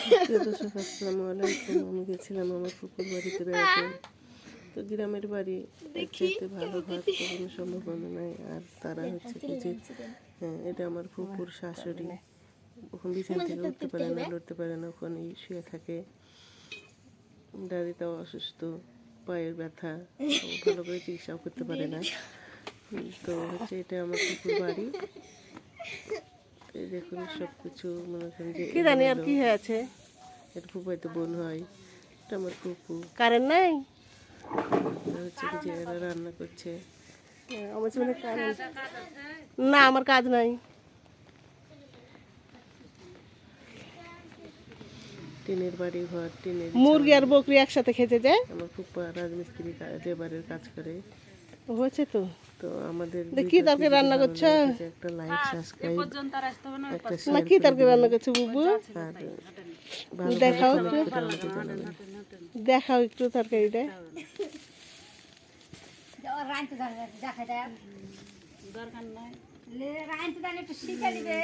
প্রিয় দর্শক, আসসালামু আলাইকুম। আমি গেছিলাম আমার ফুপুর বাড়িতে বেড়াতে। তো গ্রামের বাড়ি, এর চাইতে ভালো ঘর তো কোনো সম্ভাবনা নাই। আর তারা হচ্ছে কি যে, হ্যাঁ, এটা আমার ফুপুর শাশুড়ি। ওখানে বিছানা থেকে উঠতে পারে না, লড়তে পারে না, ওখানেই শুয়ে থাকে। দাদিটাও অসুস্থ, পায়ের ব্যথা, ও ভালো করে চিকিৎসাও করতে পারে না। তো হচ্ছে এটা আমার ফুপুর বাড়ি। এই দেখুন সব কিছু মনে করেন যে কি জানি আর কি হয়েছে। এটা ফুপাইতে বোন হয়, এটা আমার ফুপু। কারেন্ট নাই, হচ্ছে কি যে এরা রান্না করছে। আমার জীবনে কারেন্ট না, আমার কাজ নাই। টিনের বাড়ি ঘর, টিনের মুরগি আর বকরি একসাথে খেতে যায়। আমার ফুপা রাজমিস্ত্রি লেবারের কাজ করে। হয়েছে তো। তো আমাদের কি তরকারি রান্না করছো? একটা লাইক সাবস্ক্রাইব, একটা শেয়ার, কি তরকারি রান্না করছো বুবু? আর দেখাও একটু, দেখাও একটু তরকারিটা। দরকার নাই, রাইন তো একটু শিখে নিবে।